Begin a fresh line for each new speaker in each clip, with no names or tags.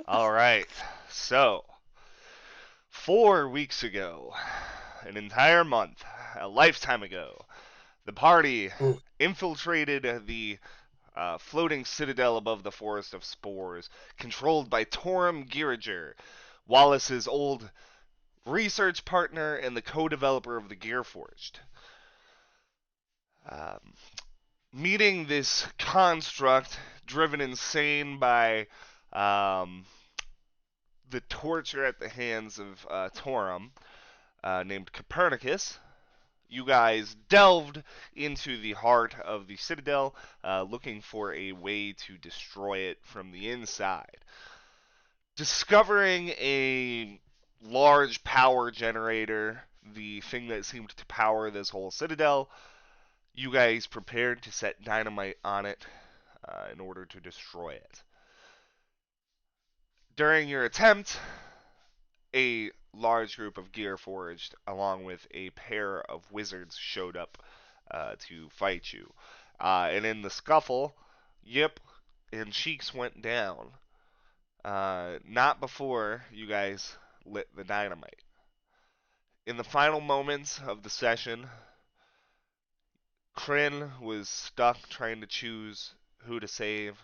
All right. So, 4 weeks ago, an entire month, a lifetime ago, the party
Ooh,
infiltrated the floating citadel above the forest of spores, controlled by Torum Girager, Wallace's old research partner and the co-developer of the Gearforged. Um, Meeting this construct driven insane by um, the torture at the hands of Torum, named Copernicus. You guys delved into the heart of the Citadel, looking for a way to destroy it from the inside. Discovering a large power generator, the thing that seemed to power this whole Citadel, you guys prepared to set dynamite on it in order to destroy it. During your attempt, a large group of Gearforged, along with a pair of wizards, showed up to fight you. And in the scuffle, Yip and Cheeks went down. Not before you guys lit the dynamite. In the final moments of the session, Kryn was stuck trying to choose who to save,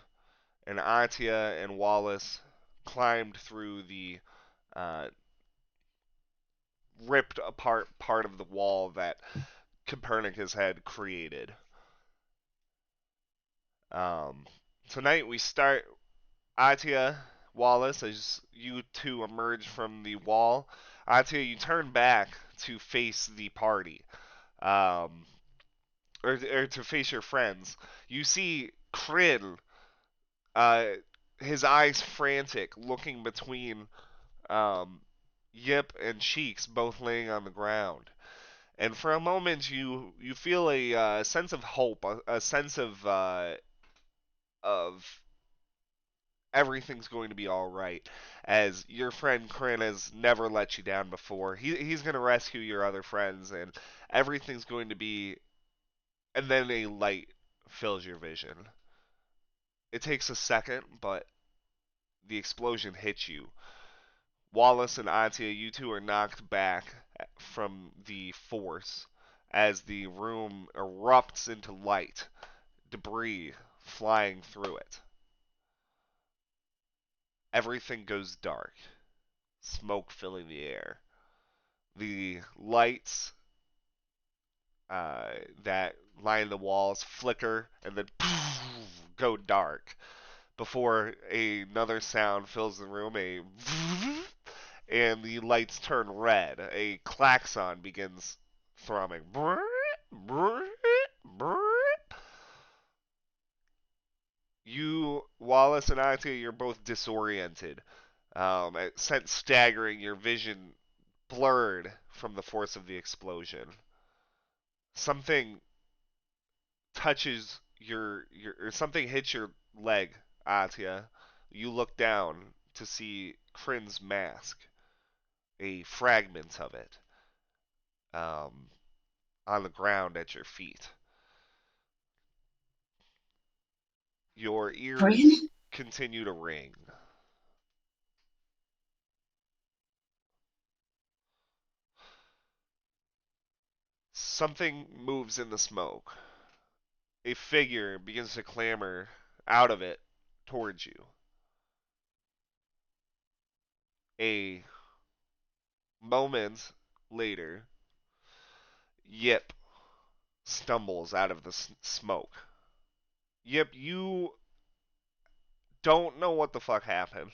and Atia and Wallace climbed through the uh, ripped apart part of the wall that Copernicus had created. Um, Tonight we start Atia, Wallace, as you two emerge from the wall. Atia, you turn back to face the party, um, or to face your friends. You see Kryn, uh, his eyes frantic, looking between um, Yip and Cheeks, both laying on the ground. And for a moment, you feel a sense of hope, a sense of everything's going to be all right, as your friend Kryn has never let you down before. He's going to rescue your other friends, and everything's going to be. And then a light fills your vision. It takes a second, but the explosion hits you. Wallace and Atia, you two are knocked back from the force as the room erupts into light, debris flying through it. Everything goes dark, smoke filling the air. The lights uh, that line the walls flicker and then go dark before another sound fills the room, and the lights turn red. A klaxon begins thrumming. You, Wallace, and Atia, you're both disoriented, sent staggering, your vision blurred from the force of the explosion. Something touches or something hits your leg, Atia. You look down to see Kryn's mask, a fragment of it, um, on the ground at your feet. Your ears
Fran?
continue to ring. Something moves in the smoke. A figure begins to clamber out of it towards you. A moment later, Yip stumbles out of the smoke. Yip, you don't know what the fuck happened.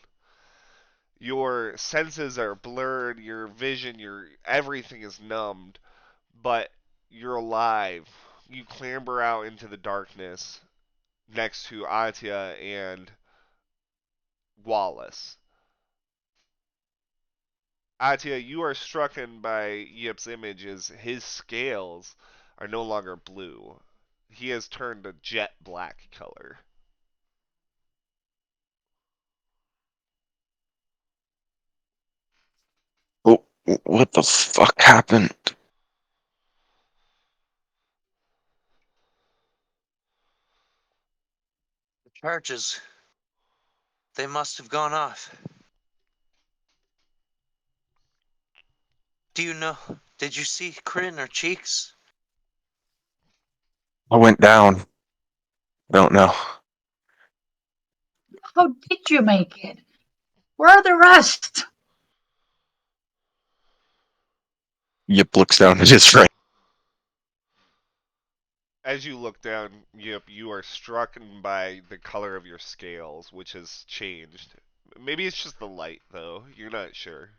Your senses are blurred, your vision, your everything is numbed, but you're alive. You clamber out into the darkness next to Atia and Wallace. Atia, you are struck by Yip's image as his scales are no longer blue. He has turned a jet black color.
Oh, what the fuck happened?
The charges. They must have gone off. Do you know? Did you see Kryn or Cheeks?
I went down. Don't know.
How did you make it? Where are the rest?
Yip looks down at his friend.
As you look down, yep, you are struck by the color of your scales, which has changed. Maybe it's just the light, though. You're not sure.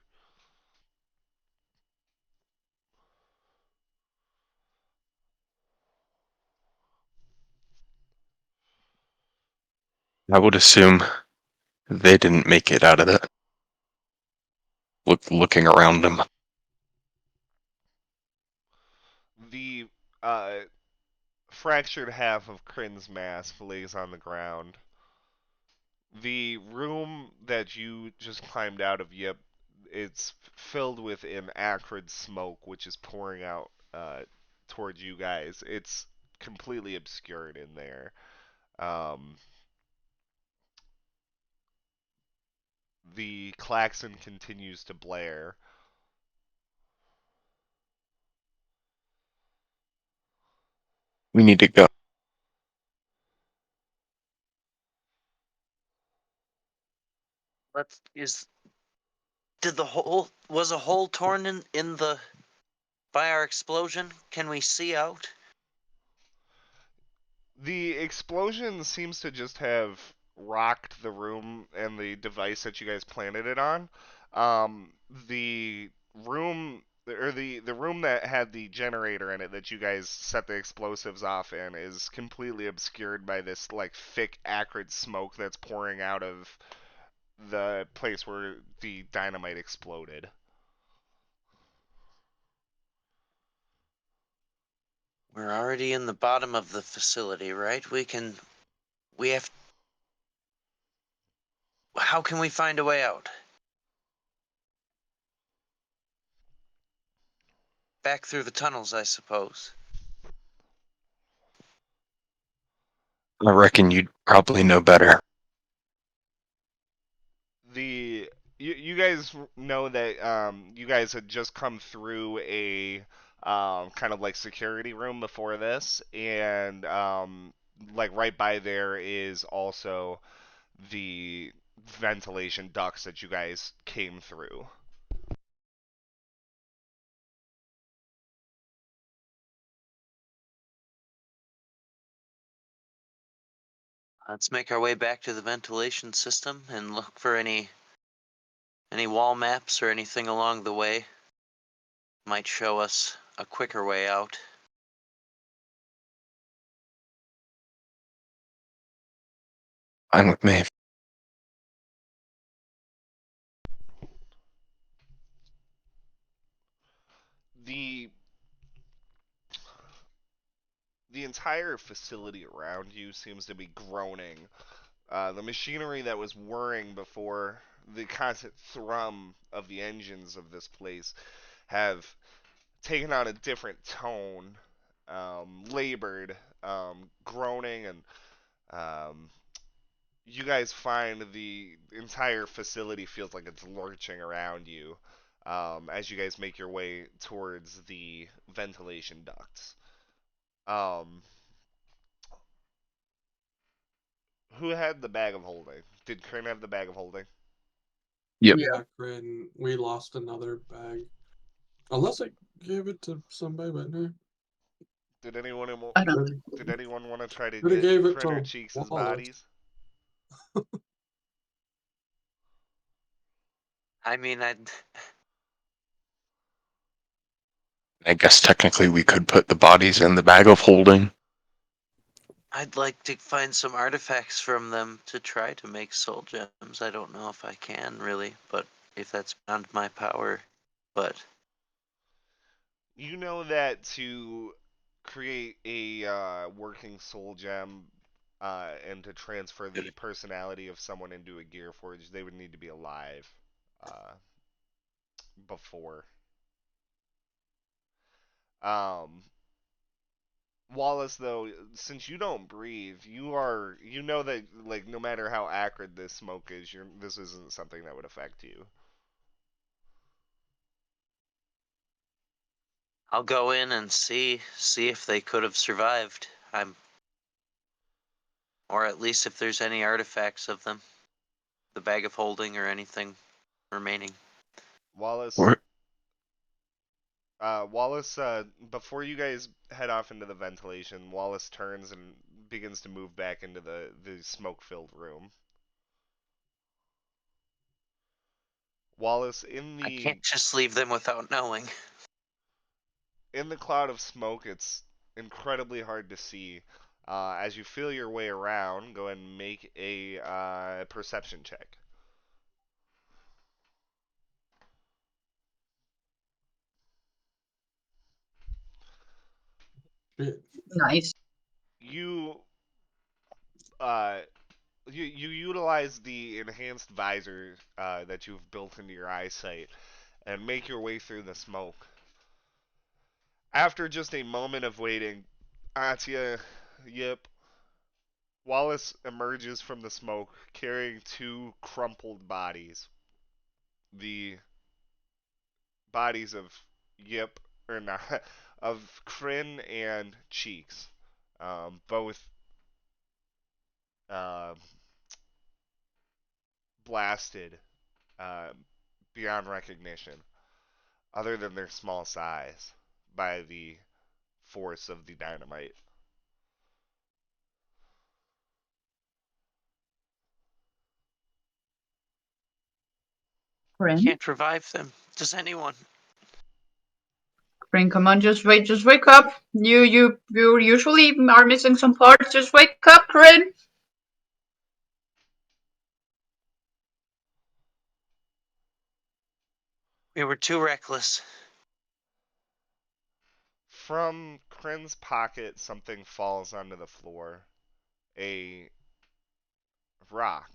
I would assume they didn't make it out of that. Looking around them.
The uh, fractured half of Kryn's mask lays on the ground. The room that you just climbed out of, yep, it's filled with an acrid smoke which is pouring out towards you guys. It's completely obscured in there. Um, the klaxon continues to blare.
We need to go.
Let's is did the hole was a hole torn in the by our explosion? Can we see out?
The explosion seems to just have rocked the room and the device that you guys planted it on. The room or the room that had the generator in it that you guys set the explosives off in is completely obscured by this like thick acrid smoke that's pouring out of the place where the dynamite exploded.
We're already in the bottom of the facility, right? We have how can we find a way out? Back through the tunnels, I suppose.
I reckon you'd probably know better.
The you guys know that you guys had just come through a kind of like security room before this, and like right by there is also the ventilation ducts that you guys came through.
Let's make our way back to the ventilation system and look for any wall maps or anything along the way. Might show us a quicker way out.
Fine with me.
The the entire facility around you seems to be groaning. The machinery that was whirring before, the constant thrum of the engines of this place have taken on a different tone, labored, groaning, and um, you guys find the entire facility feels like it's lurching around you as you guys make your way towards the ventilation ducts. Um, who had the bag of holding? Did Krim have the bag of holding?
Yep.
Yeah, Grin, we lost another bag. Unless I gave it to somebody, but no.
Did anyone
I don't.
did anyone want to try to
Could have
get
gave it
Critter
to
Cheeks'
Wallace.
bodies?
I mean,
I guess technically we could put the bodies in the bag of holding.
I'd like to find some artifacts from them to try to make soul gems. I don't know if I can really, but if that's beyond my power, but
You know that to create a working soul gem and to transfer the personality of someone into a gear forge, they would need to be alive uh, before. Um, Wallace, though, since you don't breathe, you know that like no matter how acrid this smoke is, this isn't something that would affect you.
I'll go in and see if they could have survived. Or at least if there's any artifacts of them, the bag of holding or anything remaining.
Wallace,
Or
Wallace, before you guys head off into the ventilation, Wallace turns and begins to move back into the smoke-filled room. Wallace,
I can't just leave them without knowing.
in the cloud of smoke, it's incredibly hard to see. As you feel your way around, go ahead and make a perception check.
Shit.
Nice.
You uh, you utilize the enhanced visor that you've built into your eyesight and make your way through the smoke. After just a moment of waiting, Atya, yep, Wallace emerges from the smoke carrying two crumpled bodies. The bodies of Yip, or not, of Kryn and Cheeks. Both uh, blasted uh, beyond recognition, other than their small size, by the force of the dynamite.
Rin,
Can't revive them. Does anyone?
Rin, come on, just wake up. You usually are missing some parts. Just wake up, Rin.
We were too reckless.
From Kryn's pocket, something falls onto the floor. A rock,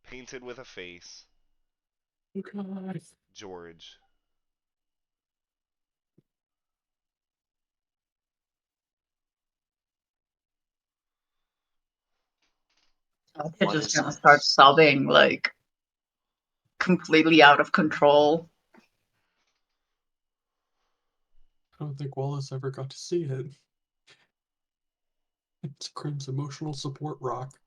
painted with a face.
God.
George.
They're
What
just
is
gonna
it?
start sobbing, like, completely out of control.
I don't think Wallace ever got to see it. It's Crim's emotional support rock.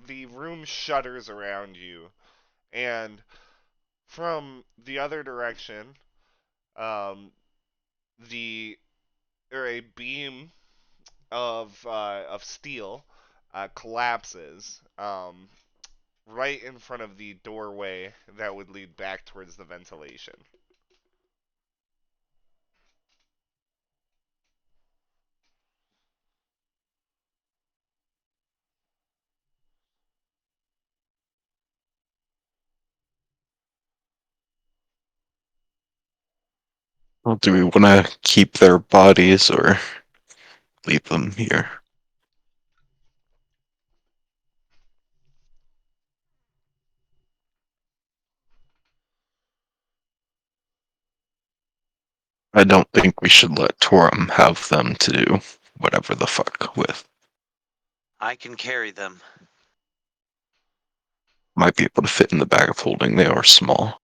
The room shudders around you, and from the other direction, um, the or a beam of steel collapses right in front of the doorway that would lead back towards the ventilation.
well, do we want to keep their bodies or leave them here? I don't think we should let Torum have them to do whatever the fuck with.
I can carry them.
Might be able to fit in the bag of holding. They are small.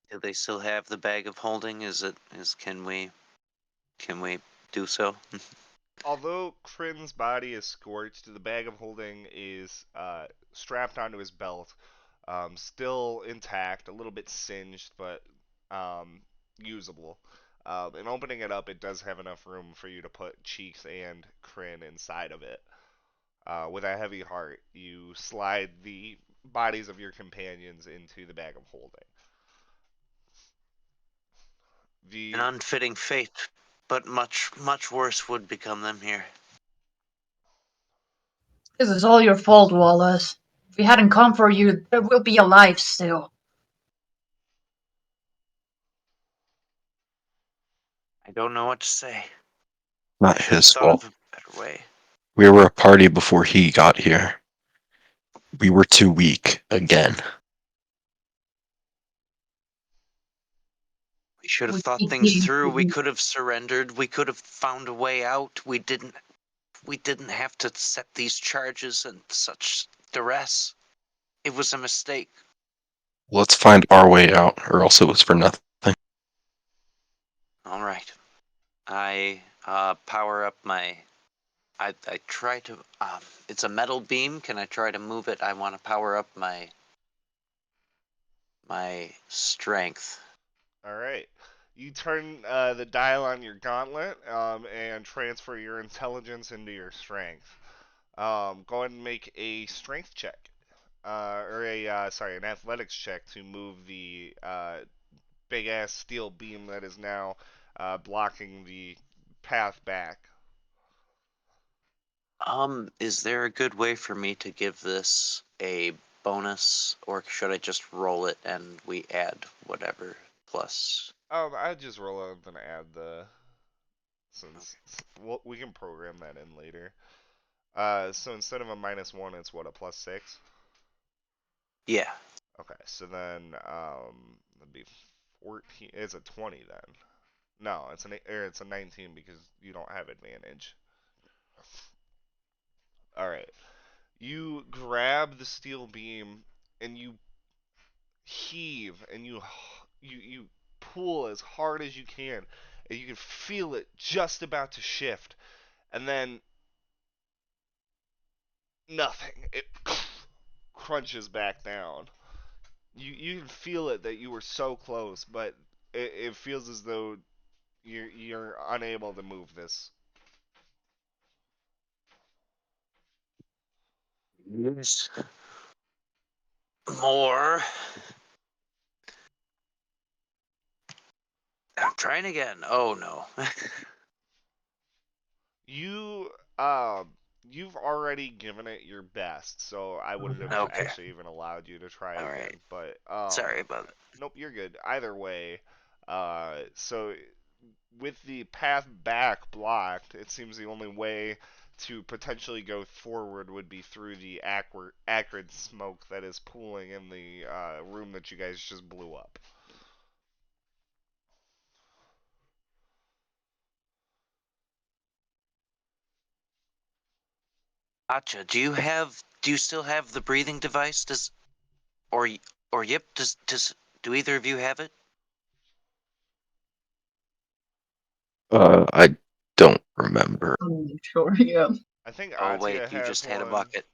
Do they still have the bag of holding? Can we do so?
Although Kryn's body is scorched, the bag of holding is strapped onto his belt, still intact, a little bit singed, but usable. And opening it up, it does have enough room for you to put Cheeks and Kryn inside of it. With a heavy heart, you slide the bodies of your companions into the bag of holding.
An
The
unfitting fate, but much worse would become them here.
This is all your fault, Wallace. If we hadn't come for you, they will be alive still.
I don't know what to say. I
Not
should have
his
thought
fault.
of a better way.
We were a party before he got here. We were too weak again.
We should have
We
thought
keep
things
getting
through. We
weak.
could have surrendered. We could have found a way out. We didn't have to set these charges in such duress. It was a mistake.
Let's find our way out, or else it was for nothing.
All right. I power up my. I try to. It's a metal beam. Can I try to move it? I want to power up my strength.
All right. You turn the dial on your gauntlet and transfer your intelligence into your strength. Go ahead and make a strength check, an athletics check to move the big ass steel beam that is now blocking the path back.
Is there a good way for me to give this a bonus, or should I just roll it and we add whatever plus?
I'd just roll up and add the since we can program that in later. So instead of a -1, it's what, a +6?
Yeah.
Okay, so then that'd be 14. It's a 20 then. No, it's a 19 because you don't have advantage. All right. You grab the steel beam and you heave and you pull as hard as you can, and you can feel it just about to shift, and then nothing. It crunches back down. You can feel it that you were so close, but it feels as though you're unable to move this.
Yes. More. I'm trying again. Oh no.
You you've already given it your best, so I wouldn't have
Okay.
actually even allowed you to try
All
again.
right.
But
Sorry about it.
nope, you're good. Either way, so with the path back blocked, it seems the only way to potentially go forward would be through the acrid smoke that is pooling in the room that you guys just blew up.
Gotcha. Do you still have the breathing device? Or or yep, do either of you have it?
I don't remember.
I'm not sure, yeah.
I think
Oh
Atia
wait, you
has
just had a
one.
bucket.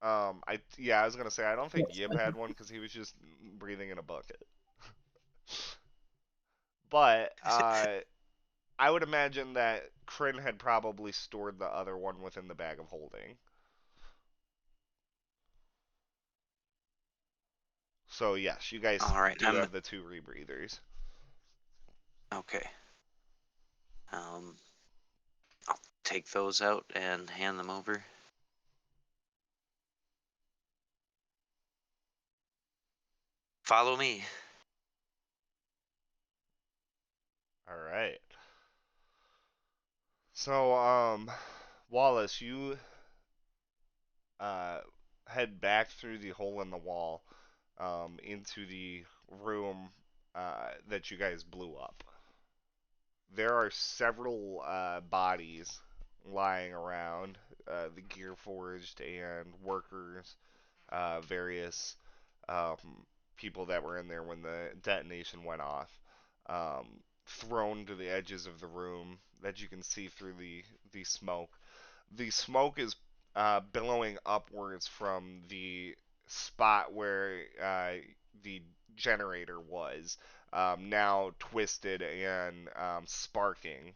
I was gonna say I don't think
Yes,
Yib
I
had
think.
one because he was just breathing in a bucket. But I would imagine that Kryn had probably stored the other one within the bag of holding. So yes, you guys
All right,
do have the two rebreathers.
okay. Um, I'll take those out and hand them over. Follow me.
All right. So Wallace, you uh, head back through the hole in the wall into the room that you guys blew up. There are several bodies lying around, the gear forged and workers, various people that were in there when the detonation went off, thrown to the edges of the room that you can see through the smoke. The smoke is billowing upwards from the spot where the generator was, now twisted and sparking,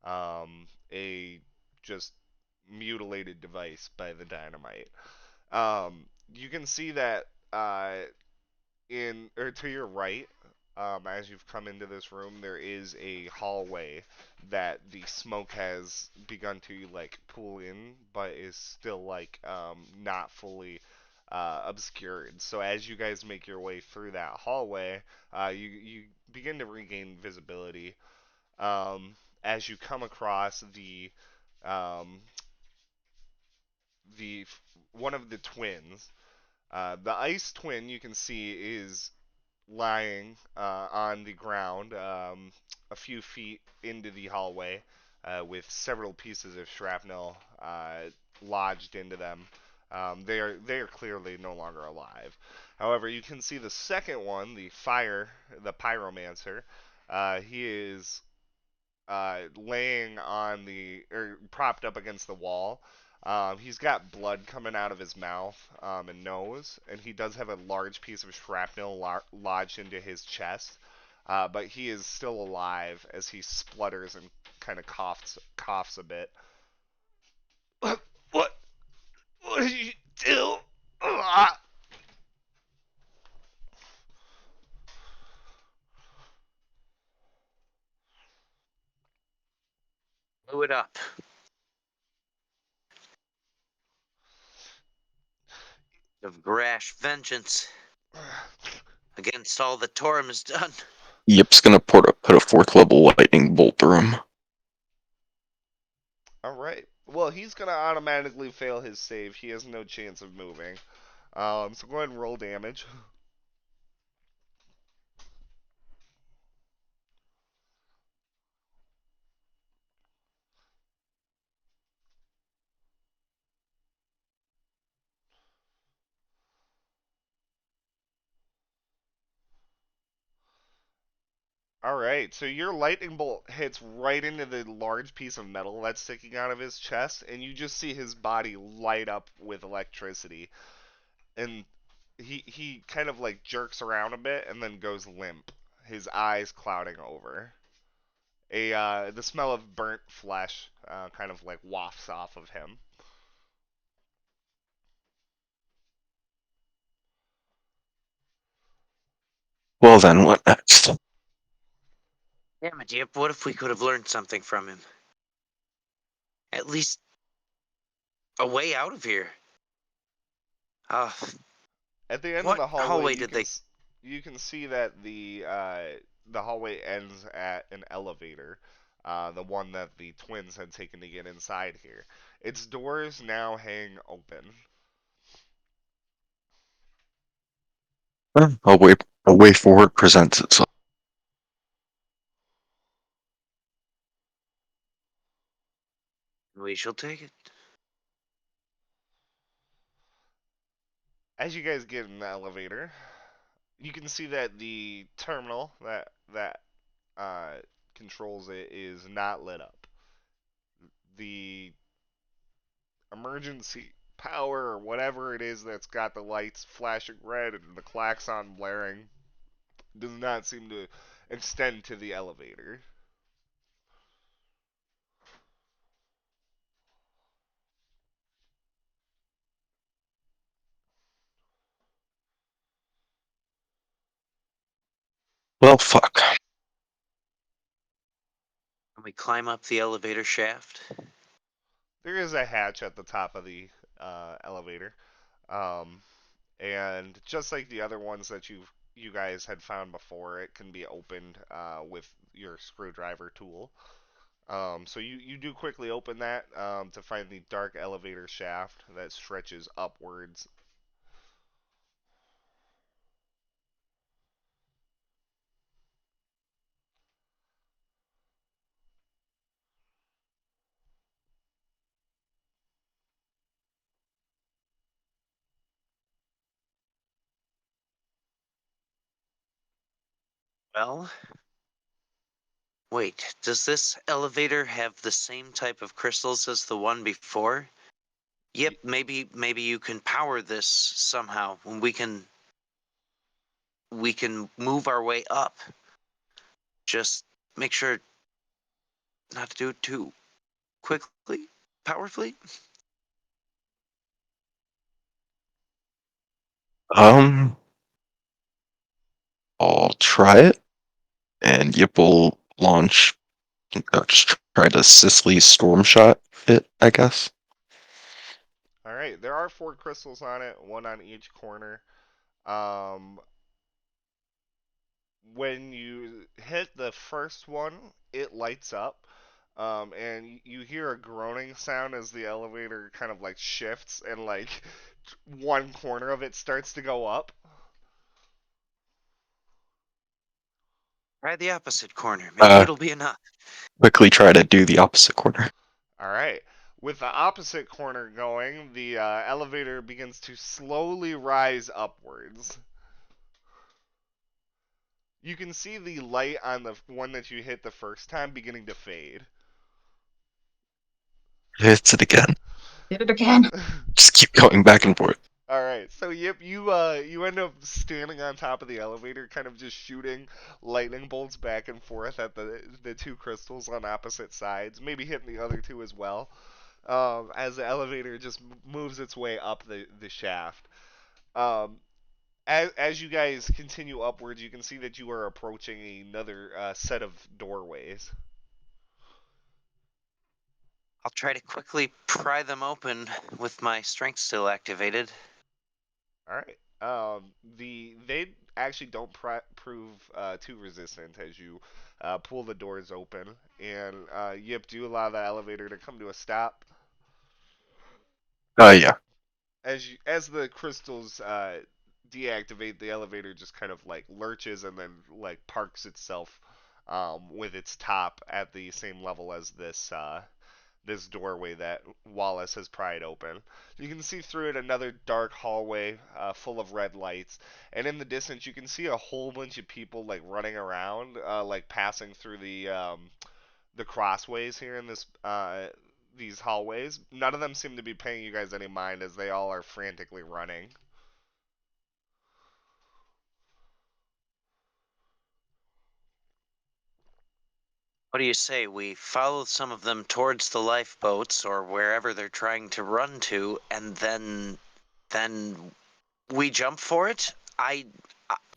a just mutilated device by the dynamite. You can see that in or to your right, as you've come into this room, there is a hallway that the smoke has begun to like pull in, but is still like not fully obscured. So as you guys make your way through that hallway, you begin to regain visibility. As you come across um, the one of the twins, The ice twin you can see is lying on the ground a few feet into the hallway with several pieces of shrapnel lodged into them. They are clearly no longer alive. However, you can see the second one, the pyromancer. He is laying on or propped up against the wall. He's got blood coming out of his mouth and nose, and he does have a large piece of shrapnel lodged into his chest. But he is still alive as he splutters and kind of coughs a bit. What? What? What did you do? Ah!
Blew it up. Of rash vengeance against all that Torum has done.
Yip's gonna put a fourth level lightning bolt through him.
All right. Well, he's gonna automatically fail his save. He has no chance of moving. So go ahead and roll damage. All right, so your lightning bolt hits right into the large piece of metal that's sticking out of his chest, and you just see his body light up with electricity. And he kind of like jerks around a bit and then goes limp, his eyes clouding over. The smell of burnt flesh kind of like wafts off of him.
Well then, what next?
Damn it, Yip, what if we could have learned something from him? At least a way out of here. Uh,
At the end of
what
the hallway,
hallway did they...
you can see that the hallway ends at an elevator, the one that the twins had taken to get inside here. Its doors now hang open.
A way forward presents itself.
We shall take it.
As you guys get in the elevator, you can see that the terminal that uh, controls it is not lit up. The emergency power or whatever it is that's got the lights flashing red and the klaxon blaring does not seem to extend to the elevator.
Well, fuck.
Can we climb up the elevator shaft?
There is a hatch at the top of the elevator, um, and just like the other ones that you guys had found before, it can be opened with your screwdriver tool. So you do quickly open that to find the dark elevator shaft that stretches upwards.
Well, wait, does this elevator have the same type of crystals as the one before? Yep, maybe you can power this somehow, and we can move our way up. Just make sure not to do it too quickly, powerfully.
Um, I'll try it, and Yip will launch. Just try to Sicily storm shot it, I guess.
All right, there are 4 crystals on it, one on each corner. Um, when you hit the first one, it lights up, and you hear a groaning sound as the elevator kind of like shifts and like one corner of it starts to go up.
Try the opposite corner. Maybe it'll be enough.
Quickly try to do the opposite corner.
All right. With the opposite corner going, the elevator begins to slowly rise upwards. You can see the light on the one that you hit the first time beginning to fade.
Hits it again.
Did it again.
Just keep going back and forth.
All right, so yep, you end up standing on top of the elevator, kind of just shooting lightning bolts back and forth at the two crystals on opposite sides, maybe hitting the other two as well. As the elevator just moves its way up the shaft. Um, as you guys continue upwards, you can see that you are approaching another set of doorways.
I'll try to quickly pry them open with my strength still activated.
All right. They actually don't prove too resistant as you pull the doors open, and yep, do allow the elevator to come to a stop.
Yeah.
As the crystals deactivate, the elevator just kind of like lurches and then like parks itself with its top at the same level as this doorway that Wallace has pried open. You can see through it another dark hallway full of red lights, and in the distance you can see a whole bunch of people like running around, like passing through the crossways here in these hallways. None of them seem to be paying you guys any mind as they all are frantically running.
What do you say? We follow some of them towards the lifeboats or wherever they're trying to run to, and then we jump for it. I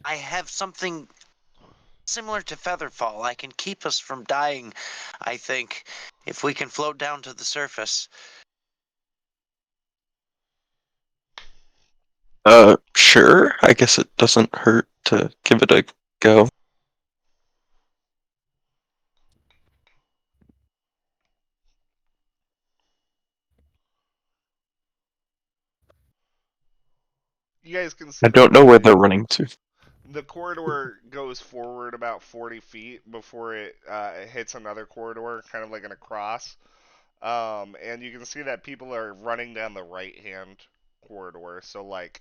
have something similar to Featherfall. I can keep us from dying, I think, if we can float down to the surface.
Sure. I guess it doesn't hurt to give it a go.
You guys can
I
see
don't
that
know where they're running to.
the corridor goes forward about 40 feet before it hits another corridor, kind of like in a cross. And you can see that people are running down the right hand corridor. So, like,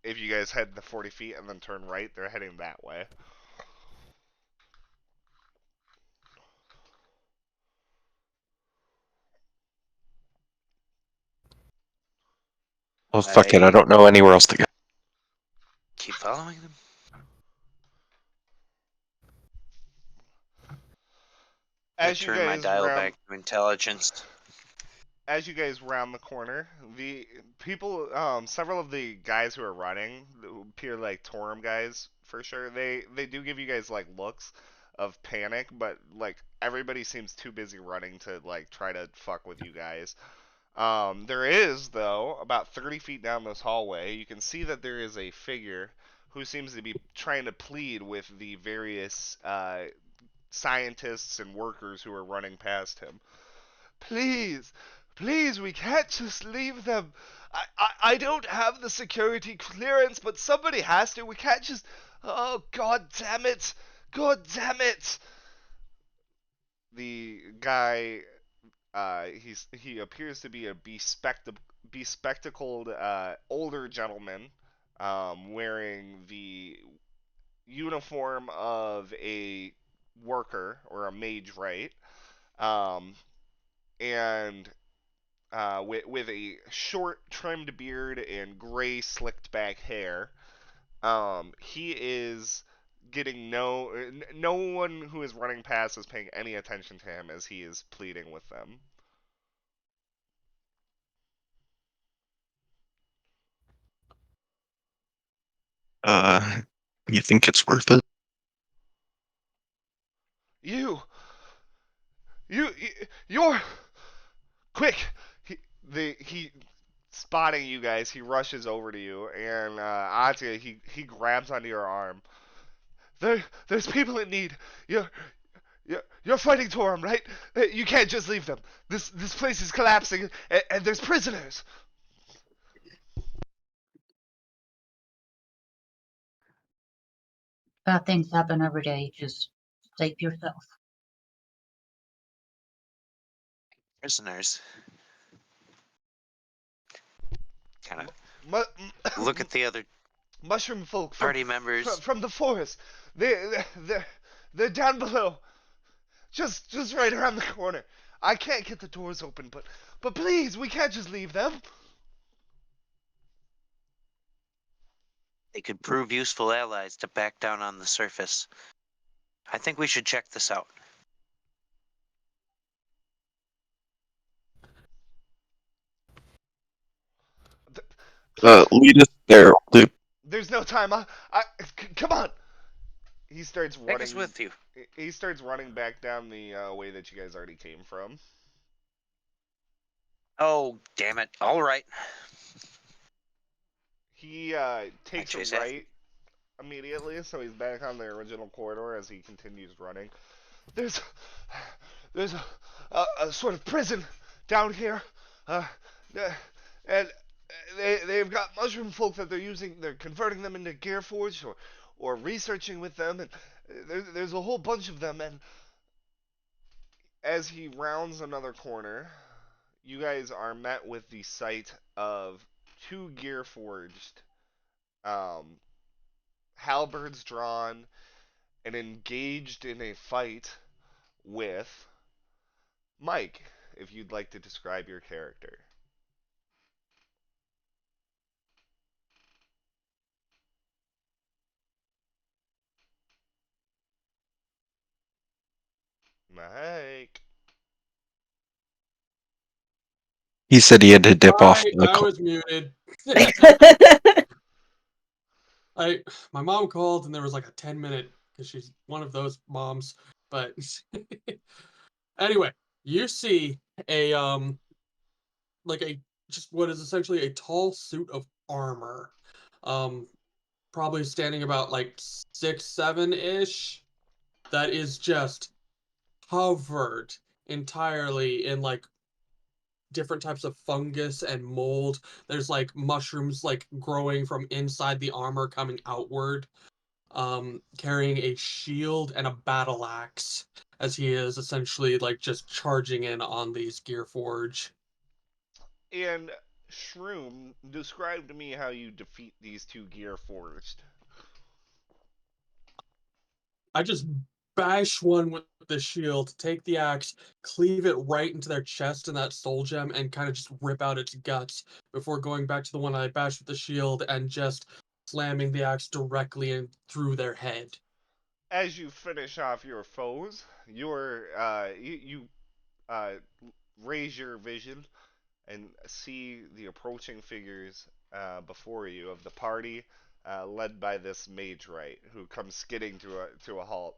if you guys head the 40 feet and then turn right, they're heading that way.
Well, fuck it. I
I
don't know anywhere else to go.
keep following them. I
As you
turn my
guys
dial
round
back to intelligence.
as you guys round the corner, the people, several of the guys who are running, who appear like Torum guys for sure. They do give you guys like looks of panic, but like everybody seems too busy running to like try to fuck with you guys. There is though about 30 feet down this hallway, you can see that there is a figure who seems to be trying to plead with the various scientists and workers who are running past him. Please, please, we can't just leave them. I don't have the security clearance, but somebody has to. We can't just. Oh, god damn it! God damn it! The guy, he appears to be a bespectacled older gentleman, wearing the uniform of a worker or a mage, right? Um, and with a short trimmed beard and gray slicked back hair. He is getting no one who is running past is paying any attention to him as he is pleading with them.
Uh, you think it's worth it?
You, you, you're quick. He spotting you guys. He rushes over to you, and Atya, he grabs onto your arm. There's people in need. You're fighting Torum, right? You can't just leave them. This place is collapsing, and there's prisoners.
Bad things happen every day. Just save yourself.
Prisoners. Kind of
Mu-
look at the other
mushroom folk
party members.
from the forest. They're down below. Just right around the corner. I can't get the doors open, but please, we can't just leave them.
They could prove useful allies to back down on the surface. I think we should check this out.
Please,
Lead us there, dude.
there's no time. Come on. He starts
Take us
running.
with you.
He starts running back down the way that you guys already came from.
Oh, damn it. All right.
He takes
chase
a
after.
right immediately, so he's back on the original corridor as he continues running. There's a sort of prison down here, uh, and they've got mushroom folk that they're using. They're converting them into Gearforged or researching with them, and there's a whole bunch of them. And as he rounds another corner, you guys are met with the sight of two Gearforged, halberds drawn, and engaged in a fight with Mike, if you'd like to describe your character. Mike.
He said he had to dip off the
I was muted. My mom called and there was like a 10-minute because she's one of those moms. But anyway, you see a like a just what is essentially a tall suit of armor. Probably standing about like 6'7" ish. That is just covered entirely in like different types of fungus and mold. There's like mushrooms like growing from inside the armor coming outward. Carrying a shield and a battle axe as he is essentially like just charging in on these Gearforge.
And Shroom, describe to me how you defeat these two Gearforged.
I just bash one with the shield, take the axe, cleave it right into their chest and that soul gem, and kind of just rip out its guts before going back to the one I bashed with the shield and just slamming the axe directly in through their head.
As you finish off your foes, you uh, raise your vision and see the approaching figures before you of the party, led by this mage right, who comes skidding to a halt.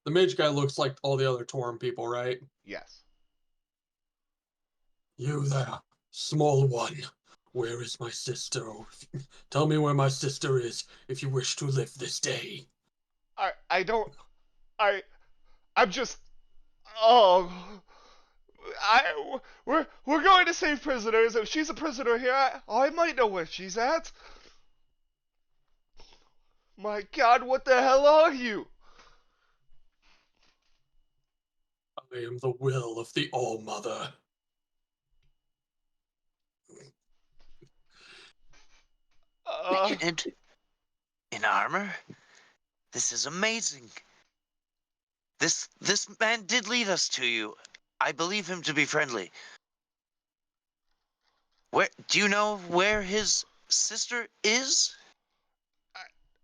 The mage guy looks like all the other Torm people, right?
Yes.
You there, small one. Where is my sister? Tell me where my sister is if you wish to live this day.
I don't I I'm just oh we're going to save prisoners. If she's a prisoner here, I might know where she's at. My God, what the hell are you?
I am the will of the All-Mother.
And in armor? This is amazing. This man did lead us to you. I believe him to be friendly. Where do you know where his sister is?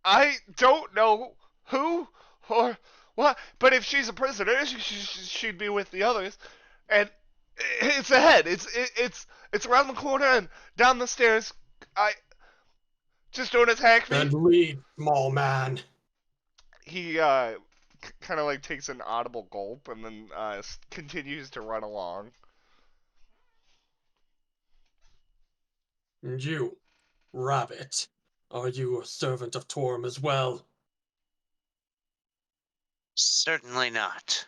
I don't know who or what, but if she's a prisoner, she'd be with the others. And it's ahead. It's around the corner and down the stairs. I just don't attack me.
Then lead, small man.
He kind of like takes an audible gulp and then continues to run along.
And you, Rabbit, are you a servant of Torm as well?
Certainly not.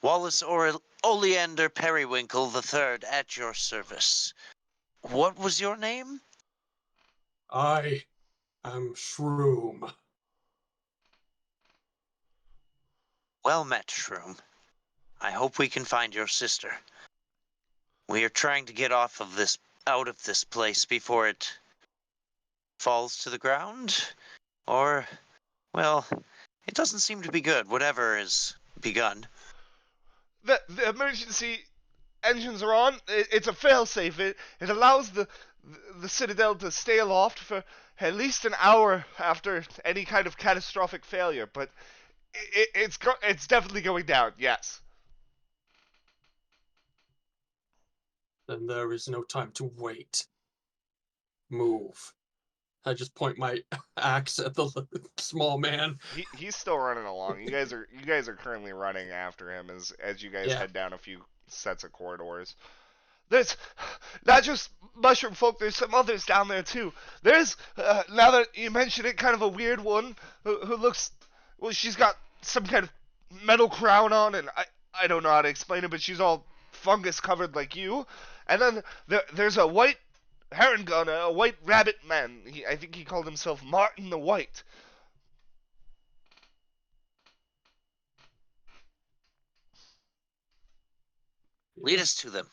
Wallace Oleander Periwinkle III at your service. What was your name?
I am Shroom.
Well met, Shroom. I hope we can find your sister. We are trying to get out of this place before it falls to the ground. Or, well, it doesn't seem to be good, whatever is begun.
The emergency engines are on. It's a failsafe. It allows the Citadel to stay aloft for at least an hour after any kind of catastrophic failure. But it's definitely going down. Yes.
Then there is no time to wait. Move. I just point my axe at the small man.
He's still running along. You guys are currently running after him as you guys
Yeah.
head down a few sets of corridors. There's not just mushroom folk. There's some others down there too. There's now that you mention it, kind of a weird one who looks. Well, she's got some kind of metal crown on, and I don't know how to explain it, but she's all fungus covered like you. And then there's a white heron gunner, a white rabbit man. I think he called himself Martin the White.
Lead us to them.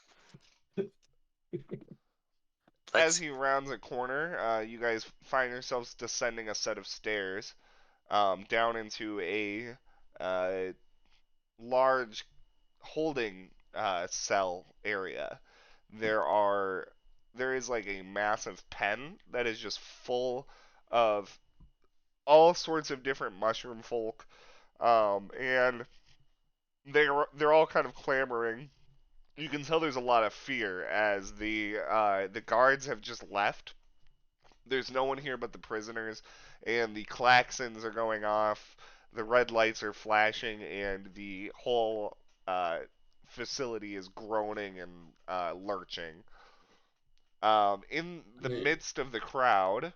As he rounds a corner, you guys find yourselves descending a set of stairs down into a large holding cell area. There is like a massive pen that is just full of all sorts of different mushroom folk, and they're all kind of clamoring. You can tell there's a lot of fear as the guards have just left. There's no one here but the prisoners, and the klaxons are going off, the red lights are flashing, and the whole facility is groaning and lurching. In the midst of the crowd,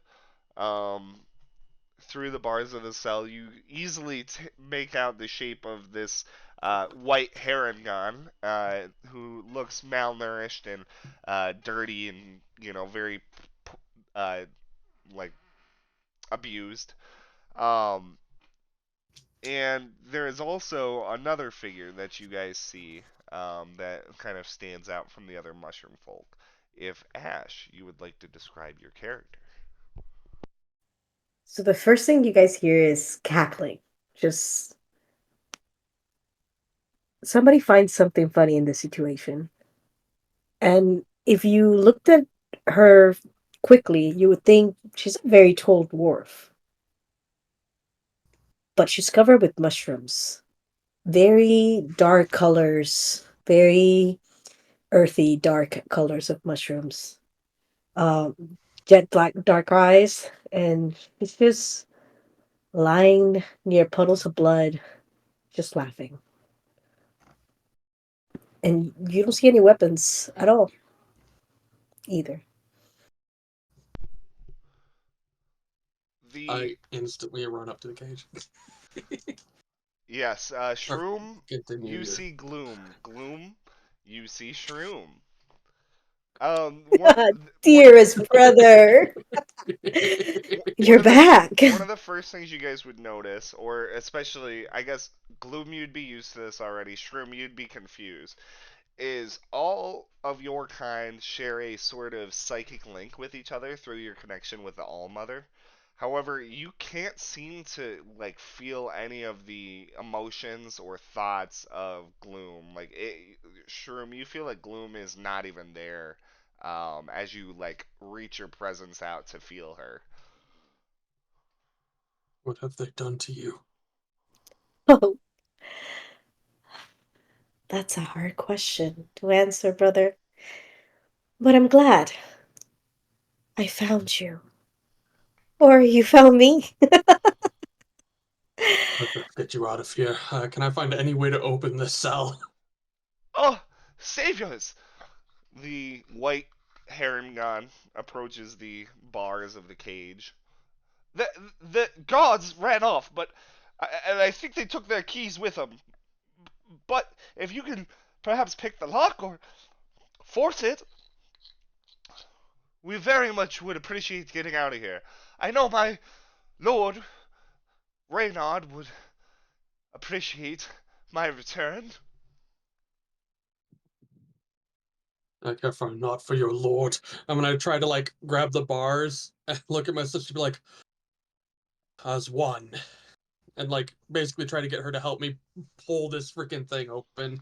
um, through the bars of the cell, you easily make out the shape of this white heron who looks malnourished and dirty and very uh, like abused. Um, and there is also another figure that you guys see that kind of stands out from the other mushroom folk. If Ash, you would like to describe your character.
So the first thing you guys hear is cackling. Just somebody finds something funny in this situation. And if you looked at her quickly, you would think she's a very tall dwarf. But she's covered with mushrooms. Very dark colors, very earthy, dark colors of mushrooms. Jet black, dark eyes, and she's just lying near puddles of blood, just laughing. And you don't see any weapons at all, either.
The
I instantly run up to the cage.
Yes, Shroom,
Continue.
you see Gloom. Gloom, you see Shroom.
Dearest brother, you're
one of
back.
one of the first things you guys would notice, or especially, I guess, Gloom, you'd be used to this already. Shroom, you'd be confused. Is all of your kind share a sort of psychic link with each other through your connection with the All Mother. However, you can't seem to feel any of the emotions or thoughts of Gloom. Shroom, you feel like Gloom is not even there as you reach your presence out to feel her.
What have they done to you?
Oh, that's a hard question to answer, brother. But I'm glad I found you. Or you found me.
Let's get you out of here. Can I find any way to open this cell?
Oh, saviors! The white Harengon approaches the bars of the cage. The guards ran off, and I think they took their keys with them. But if you can perhaps pick the lock or force it. We very much would appreciate getting out of here. I know my lord Reynard would appreciate my return.
I care for not for your lord. I'm gonna try to like grab the bars and look at my sister, be like, as one, and like basically try to get her to help me pull this freaking thing open.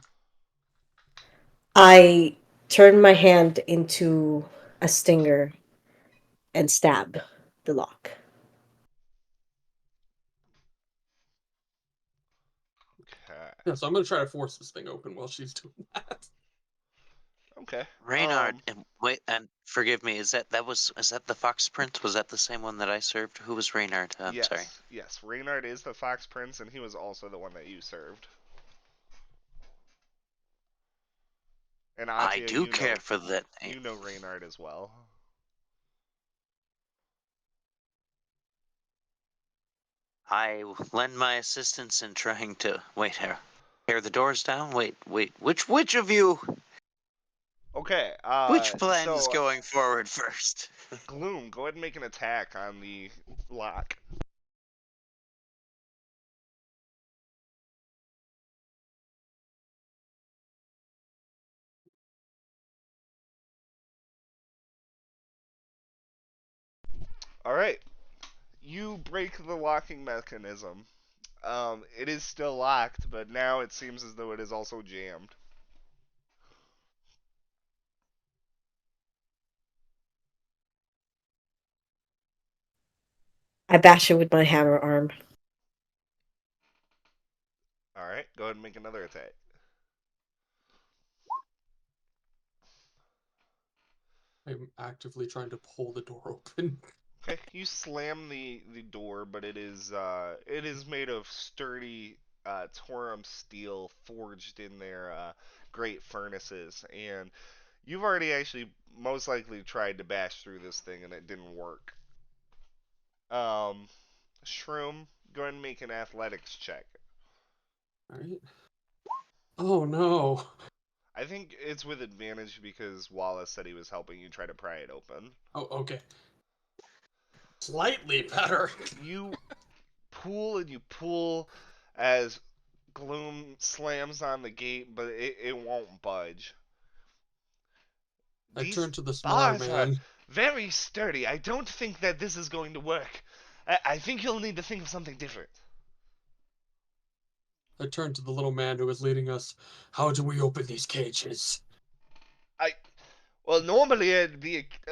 I turn my hand into a stinger and stab the lock.
Okay.
Yeah, so I'm gonna try to force this thing open while she's doing that.
Okay.
Reynard, and wait, and forgive me, is that the Fox Prince? Was that the same one that I served? Who was Reynard? I'm sorry.
Yes. Reynard is the Fox Prince, and he was also the one that you served. And
I
Atia,
do care for that name.
you know Reynard as well.
I will lend my assistance in trying to tear the doors down. Wait, which of you?
Okay.
Which plan is
So
going forward first?
Gloom, go ahead and make an attack on the lock. All right. You break the locking mechanism. It is still locked, but now it seems as though it is also jammed.
I bash it with my hammer arm.
All right. Go ahead and make another attack.
I'm actively trying to pull the door open.
Okay, you slam the door, but it is made of sturdy Torum steel forged in their great furnaces, and you've already actually most likely tried to bash through this thing and it didn't work. Um, Shroom, go ahead and make an athletics check.
Alright. Oh no.
I think it's with advantage because Wallace said he was helping you try to pry it open.
Oh, okay. Slightly better.
You pull and you pull as Gloom slams on the gate, but it won't budge.
I
These
turned to the smaller
bars are
man.
very sturdy. I don't think that this is going to work. I think you'll need to think of something different.
I turned to the little man who was leading us. How do we open these cages?
Well, normally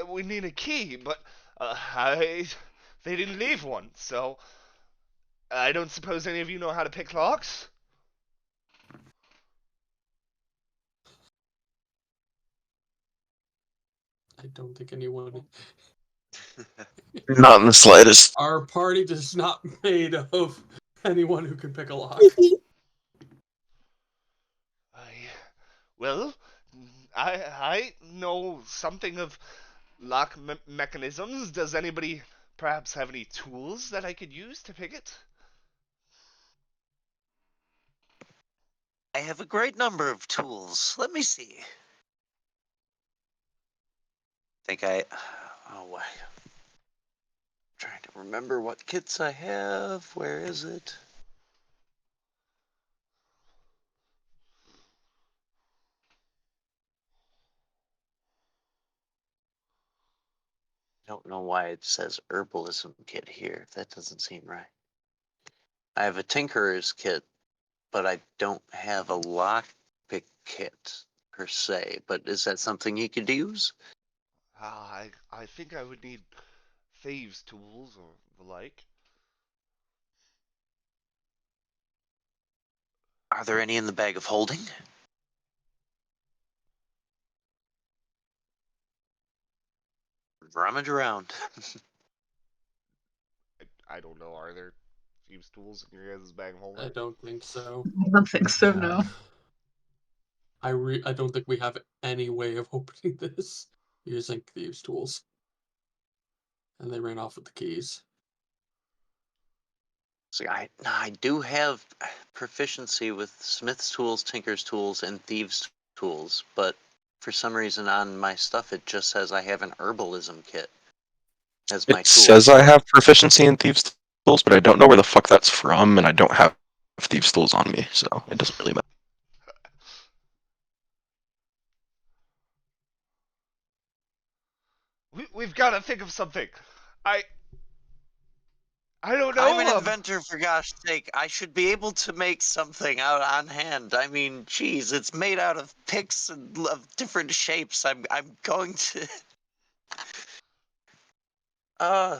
we need a key, but they didn't leave one, so I don't suppose any of you know how to pick locks.
I don't think anyone.
Not in the slightest.
Our party is not made of anyone who can pick a lock.
I, well, I know something of lock mechanisms. Does anybody perhaps have any tools that I could use to pick it?
I have a great number of tools. Let me see. Think I. Oh, why? Trying to remember what kits I have. Where is it? Don't know why it says herbalism kit here. That doesn't seem right. I have a tinkerer's kit, but I don't have a lockpick kit per se. But is that something you could use?
I think I would need thieves' tools or the like.
Are there any in the bag of holding? Rummage around.
I don't know. Are there thieves' tools in your guys' bag of holding?
I don't think so.
I don't think so, no.
I don't think we have any way of opening this using thieves' tools. And they ran off with the keys.
See, I do have proficiency with smith's tools, tinker's tools, and thieves' tools, but For some reason on my stuff it just says I have an herbalism kit as my
It
tool.
says I have proficiency in thieves' tools, but I don't know where the fuck that's from, and I don't have thieves' tools on me, so it doesn't really matter.
We've got to think of something. I I don't
I'm an
know.
inventor, for gosh sake. I should be able to make something out on hand. I mean, geez, it's made out of picks and of different shapes. I'm going to. Uh,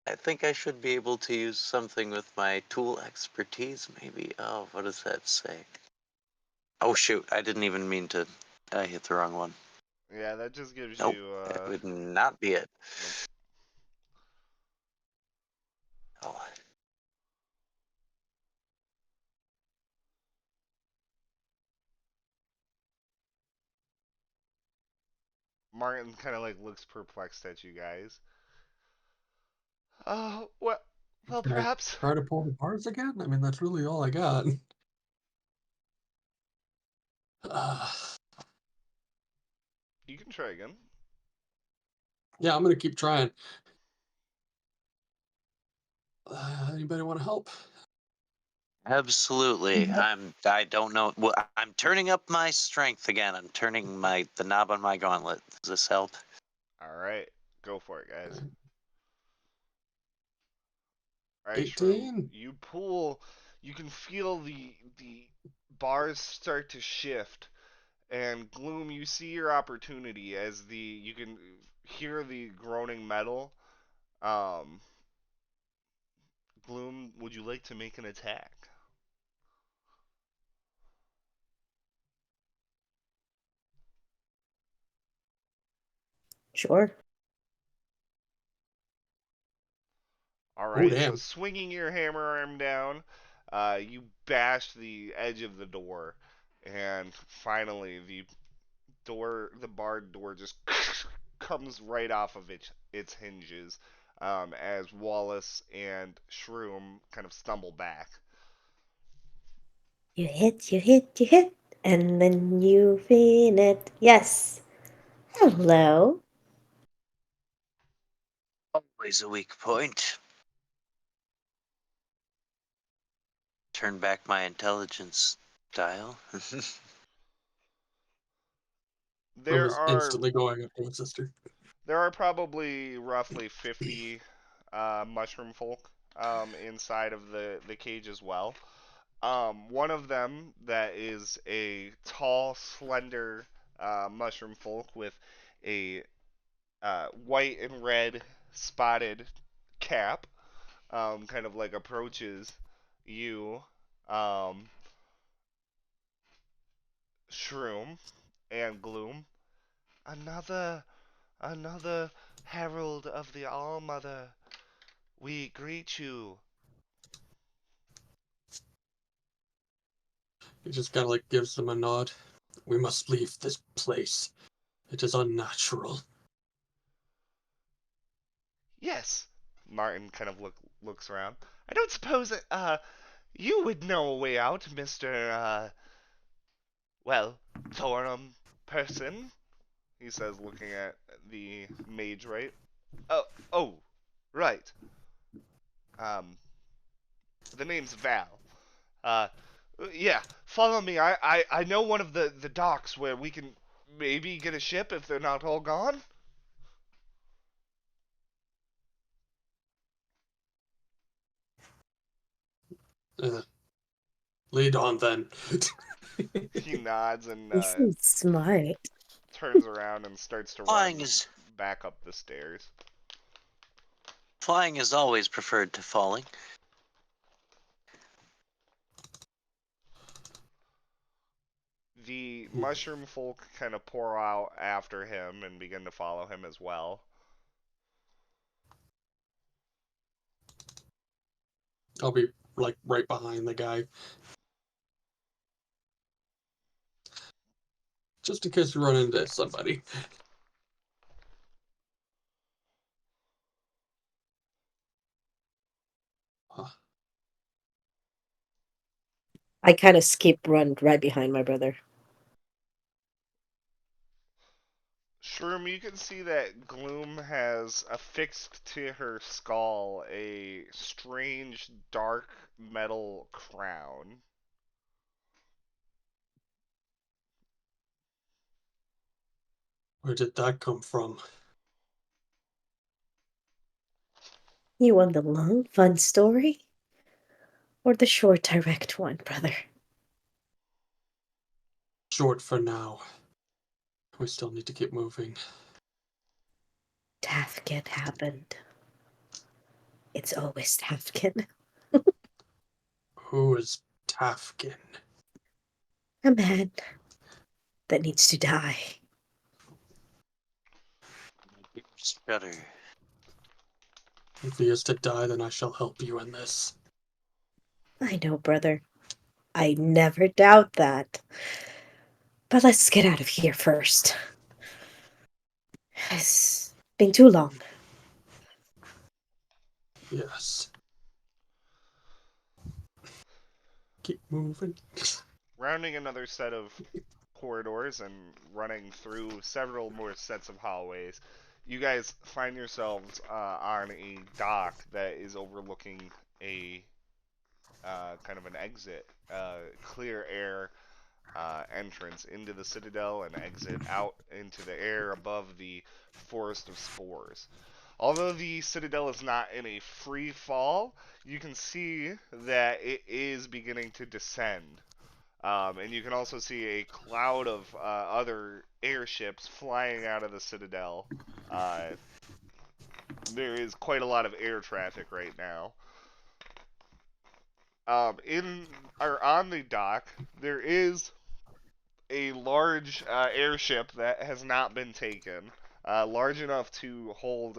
I think I should be able to use something with my tool expertise, maybe. Oh, what does that say? Oh shoot! I didn't even mean to. I hit the wrong one.
Yeah, that just gives
Nope,
you
that would not be it.
nope.
Oh,
Martin kind of like looks perplexed at you guys. Well,
Can I
perhaps
try to pull the bars again? I mean, that's really all I got. Uh,
you can try again.
yeah, I'm gonna keep trying. Anybody want to help?
absolutely. I don't know. Well, I'm turning up my strength again. I'm turning the knob on my gauntlet. Does this help?
All right, go for it, guys.
Okay.
All right, Shroom,
18.
you pull. You can feel the bars start to shift, and Gloom, you see your opportunity as you can hear the groaning metal. Um, Gloom, would you like to make an attack?
Sure.
All
Oh,
right, so
damn.
swinging your hammer arm down, you bash the edge of the door, and finally the barred door just comes right off of its hinges, as Wallace and Shroom kind of stumble back.
You hit, you hit, you hit, and then you feel it. Yes. Hello.
Always a weak point. Turn back my intelligence dial.
Room
There
is
are
instantly going up to his sister.
there are probably roughly 50 mushroom folk inside of the cage as well. One of them that is a tall, slender mushroom folk with a white and red spotted cap, kind of like approaches you, um, Shroom, and Gloom. Another, another herald of the All Mother. We greet you.
He just kind of like gives them a nod. We must leave this place. It is unnatural.
Yes. Martin kind of looks around. I don't suppose you would know a way out, Mister well, Thorum person. He says, looking at the mage, right? Oh, right. Um, the name's Val. Uh, yeah, follow me. I know one of the docks where we can maybe get a ship if they're not all gone.
Uh, Lead on then.
He nods and
This is smart.
turns around and starts to
flying
run
is
back up the stairs.
flying is always preferred to falling.
The mushroom folk kind of pour out after him and begin to follow him as well.
I'll be like right behind the guy. Just in case we run into somebody. Huh.
I kind of skip run right behind my brother.
Shroom, you can see that Gloom has affixed to her skull a strange dark metal crown.
Where did that come from?
You want the long, fun story? Or the short, direct one, brother?
Short for now. We still need to keep moving.
Tafkin happened. It's always Tafkin.
Who is Tafkin?
A man that needs to die.
Shudder.
If he is to die, then I shall help you in this.
I know, brother. I never doubt that. But let's get out of here first. It's been too long.
Yes. Keep moving.
Rounding another set of corridors and running through several more sets of hallways, you guys find yourselves on a dock that is overlooking a kind of an exit, clear air entrance into the Citadel and exit out into the air above the Forest of Spores. Although the Citadel is not in a free fall, you can see that it is beginning to descend. And you can also see a cloud of other airships flying out of the Citadel. Uh, there is quite a lot of air traffic right now. In or on the dock, there is a large airship that has not been taken, large enough to hold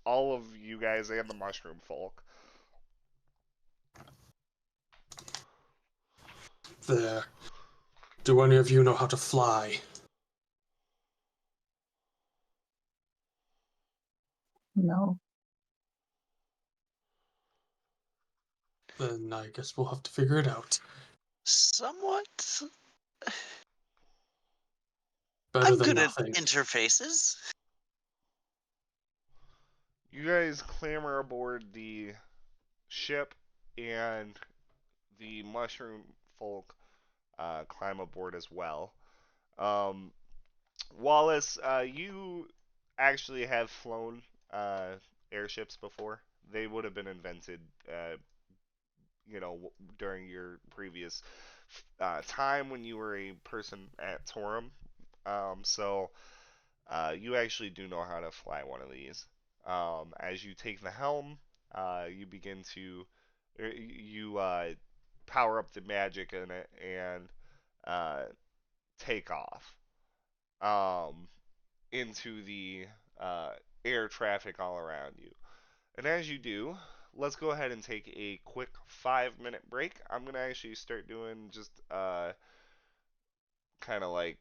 all of you guys and the mushroom folk.
There. Do any of you know how to fly?
No.
Then I guess we'll have to figure it out.
Somewhat.
Better
I'm
than
good at
nothing.
interfaces.
You guys clamber aboard the ship, and the mushroom folk climb aboard as well. Um, Wallace, you actually have flown airships before. They would have been invented, during your previous time when you were a person at Torum. So you actually do know how to fly one of these. As you take the helm, you begin to you power up the magic in it and uh, take off um, into the uh, air traffic all around you. And as you do, let's go ahead and take a quick 5-minute break. I'm gonna actually start doing just kind of like